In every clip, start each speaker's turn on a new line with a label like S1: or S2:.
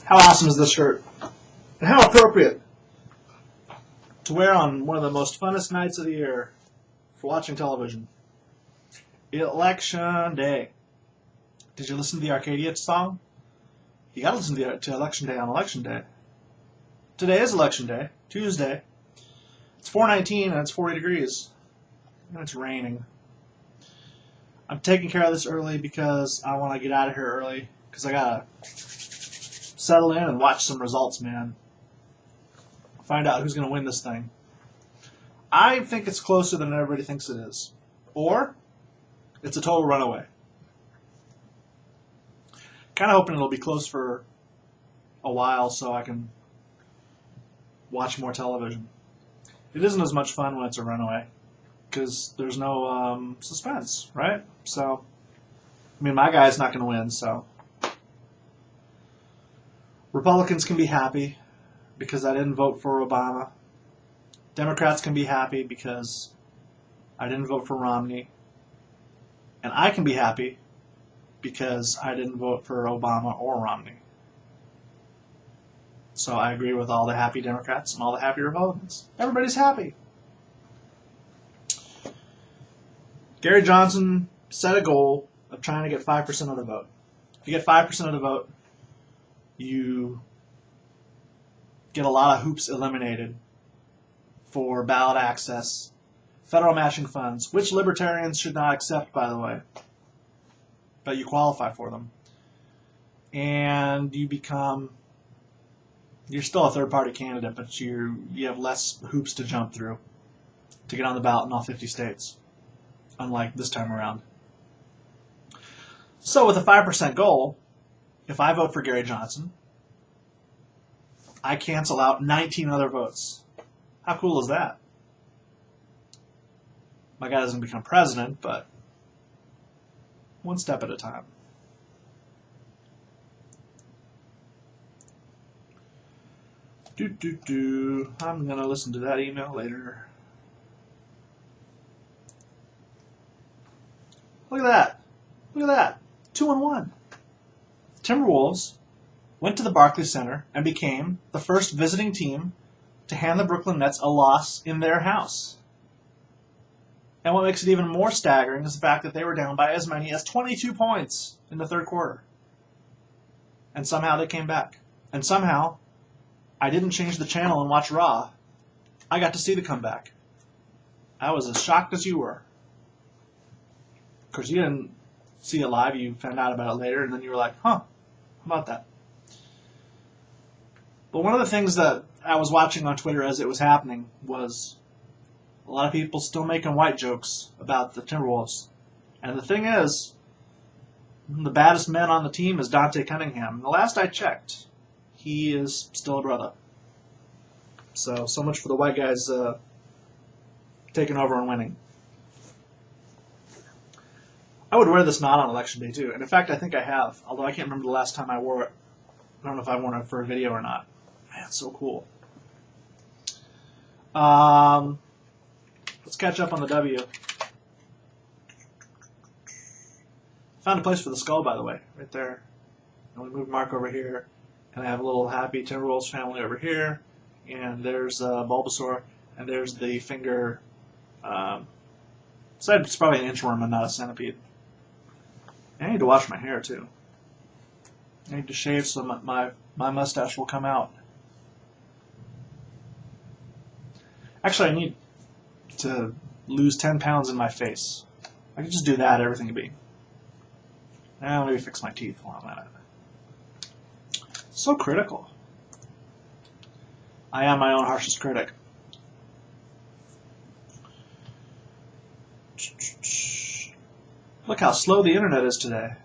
S1: How awesome is this shirt? And how appropriate to wear on one of the most funnest nights of the year for watching television. Election Day. Did you listen to the Arcadia song? You gotta listen to Election Day on Election Day. Today is Election Day, Tuesday. It's 4:19 and it's 40 degrees. And it's raining. I'm taking care of this early because I want to get out of here early because I gotta settle in and watch some results, man. Find out who's gonna win this thing. I think it's closer than everybody thinks it is. Or it's a total runaway. Kind of hoping it'll be close for a while so I can watch more television. It isn't as much fun when it's a runaway because there's no suspense, right? So, I mean, my guy's not going to win, so. Republicans can be happy because I didn't vote for Obama. Democrats can be happy because I didn't vote for Romney. And I can be happy because I didn't vote for Obama or Romney. So I agree with all the happy Democrats and all the happy Republicans. Everybody's happy. Gary Johnson set a goal of trying to get 5% of the vote. If you get 5% of the vote, you get a lot of hoops eliminated for ballot access, federal matching funds, which libertarians should not accept, by the way, but you qualify for them. And you're still a third-party candidate, but you have less hoops to jump through to get on the ballot in all 50 states, unlike this time around. So with a 5% goal, if I vote for Gary Johnson, I cancel out 19 other votes. How cool is that? My guy doesn't become president, but one step at a time. I'm going to listen to that email later. Look at that. Look at that. 2-1. Timberwolves went to the Barclays Center and became the first visiting team to hand the Brooklyn Nets a loss in their house. And what makes it even more staggering is the fact that they were down by as many as 22 points in the third quarter. And somehow they came back. And somehow I didn't change the channel and watch Raw. I got to see the comeback. I was as shocked as you were. Of course, you didn't see it live. You found out about it later, and then you were like, huh, how about that? But one of the things that I was watching on Twitter as it was happening was a lot of people still making white jokes about the Timberwolves. And the thing is, the baddest man on the team is Dante Cunningham. And the last I checked, he is still a brother. So much for the white guys taking over and winning. I would wear this not on Election Day, too. And in fact, I think I have, although I can't remember the last time I wore it. I don't know if I wore it for a video or not. Man, it's so cool. Let's catch up on the W. Found a place for the skull, by the way, right there. And we moved Mark over here. And I have a little happy Timberwolves family over here. And there's Bulbasaur. And there's the finger. So it's probably an inchworm and not a centipede. I need to wash my hair, too. I need to shave so my mustache will come out. Actually, I need to lose 10 pounds in my face. I could just do that, everything would be. Now maybe fix my teeth while I'm at it. So critical. I am my own harshest critic. Look how slow the internet is today.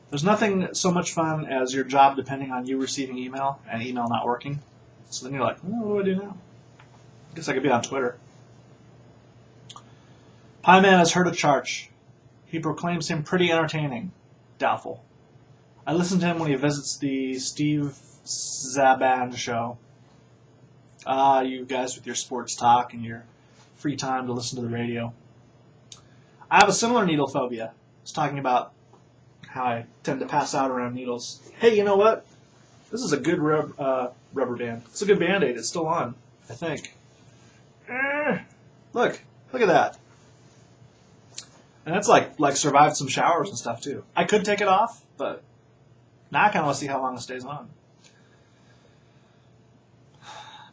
S1: There's nothing so much fun as your job depending on you receiving email and email not working. So then you're like, oh, what do I do now? I guess I could be on Twitter. Pie Man has heard a charge. He proclaims him pretty entertaining. Doubtful. I listen to him when he visits the Steve Zaban show. You guys with your sports talk and your free time to listen to the radio. I have a similar needle phobia. I was talking about how I tend to pass out around needles. Hey, you know what? This is a good rubber band. It's a good Band-Aid. It's still on, I think. Look at that. And that's like survived some showers and stuff too. I could take it off, but now I kind of want to see how long it stays on.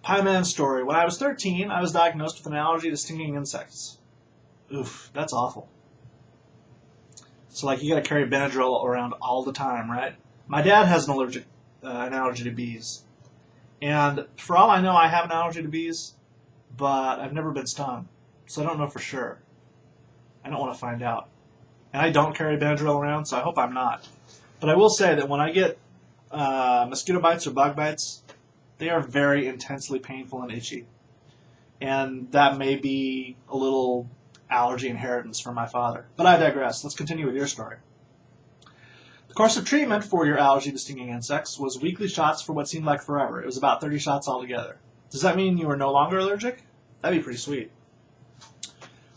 S1: Pie Man story. When I was 13, I was diagnosed with an allergy to stinging insects. Oof, that's awful. So like you got to carry Benadryl around all the time, right? My dad has an allergy to bees, and for all I know, I have an allergy to bees, but I've never been stung, so I don't know for sure. I don't want to find out, and I don't carry Benadryl around, so I hope I'm not. But I will say that when I get mosquito bites or bug bites, they are very intensely painful and itchy, and that may be a little allergy inheritance from my father. But I digress. Let's continue with your story. The course of treatment for your allergy to stinging insects was weekly shots for what seemed like forever. It was about 30 shots altogether. Does that mean you are no longer allergic? That'd be pretty sweet.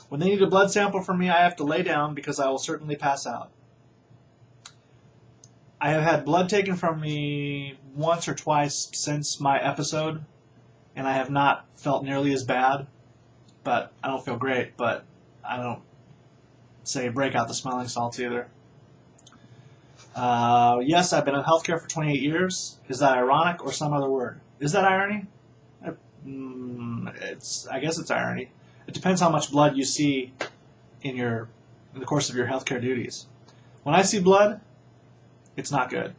S1: When they need a blood sample from me, I have to lay down because I will certainly pass out. I have had blood taken from me once or twice since my episode, and I have not felt nearly as bad, but I don't feel great, but I don't say break out the smelling salts either. Yes, I've been in healthcare for 28 years. Is that ironic or some other word? Is that irony? I guess it's irony. It depends how much blood you see in the course of your healthcare duties. When I see blood, it's not good.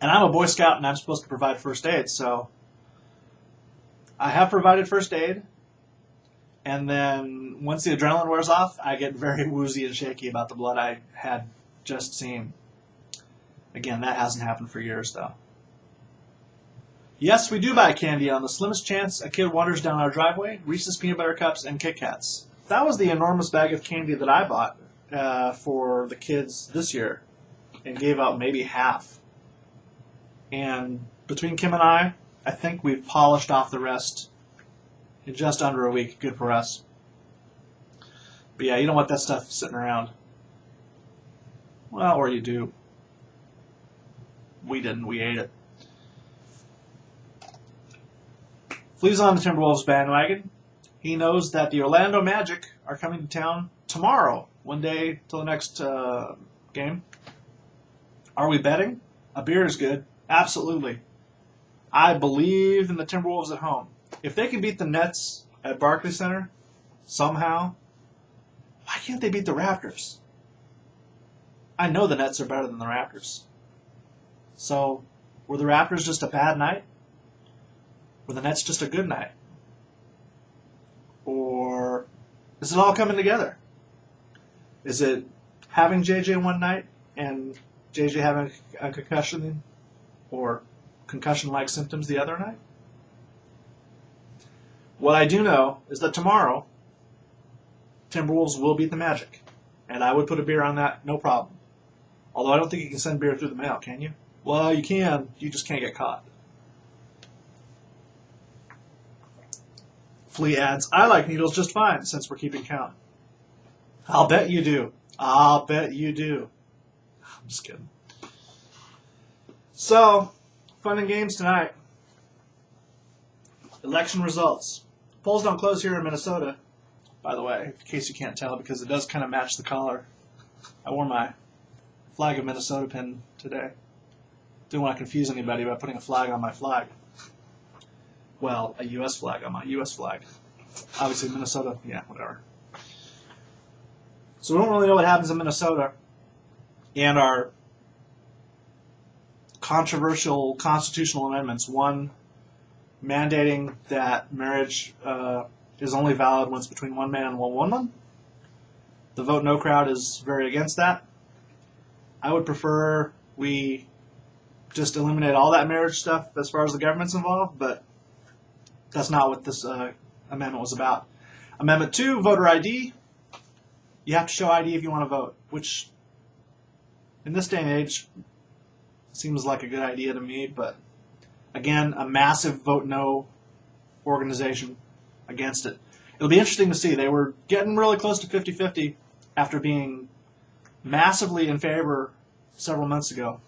S1: And I'm a Boy Scout and I'm supposed to provide first aid, so I have provided first aid, and then once the adrenaline wears off, I get very woozy and shaky about the blood I had just seen. Again, that hasn't happened for years, though. Yes, we do buy candy on the slimmest chance a kid wanders down our driveway, Reese's Peanut Butter Cups and Kit Kats. That was the enormous bag of candy that I bought for the kids this year and gave out maybe half. And between Kim and I think we've polished off the rest in just under a week. Good for us. But yeah, you don't want that stuff sitting around. Well, or you do. We didn't. We ate it. Flea's on the Timberwolves bandwagon. He knows that the Orlando Magic are coming to town tomorrow, one day till the next game. Are we betting? A beer is good. Absolutely. I believe in the Timberwolves at home. If they can beat the Nets at Barclays Center somehow, why can't they beat the Raptors? I know the Nets are better than the Raptors. So, were the Raptors just a bad night? Were the Nets just a good night? Or is it all coming together? Is it having JJ one night and JJ having a concussion or concussion-like symptoms the other night? What I do know is that tomorrow, Timberwolves will beat the Magic. And I would put a beer on that, no problem. Although I don't think you can send beer through the mail, can you? Well, you can. You just can't get caught. Flea adds, I like needles just fine since we're keeping count. I'll bet you do. I'll bet you do. I'm just kidding. So, fun and games tonight. Election results. Polls don't close here in Minnesota, by the way, in case you can't tell, because it does kind of match the collar. I wore my flag of Minnesota pin today. Didn't want to confuse anybody by putting a flag on my flag. Well, a U.S. flag on my U.S. flag. Obviously, Minnesota, yeah, whatever. So we don't really know what happens in Minnesota. And our controversial constitutional amendments, one mandating that marriage is only valid when it's between one man and one woman. The vote no crowd is very against that. I would prefer we just eliminate all that marriage stuff as far as the government's involved, but that's not what this amendment was about. Amendment 2, voter ID. You have to show ID if you want to vote, which in this day and age seems like a good idea to me, but again, a massive vote no organization against it. It'll be interesting to see. They were getting really close to 50-50 after being massively in favor several months ago.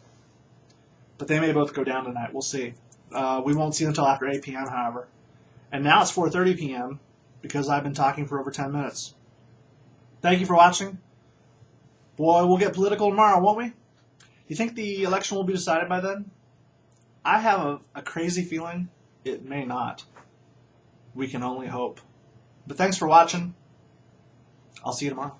S1: But they may both go down tonight. We'll see. We won't see them until after 8 p.m., however. And now it's 4:30 p.m. because I've been talking for over 10 minutes. Thank you for watching. Boy, we'll get political tomorrow, won't we? You think the election will be decided by then? I have a crazy feeling it may not. We can only hope. But thanks for watching. I'll see you tomorrow.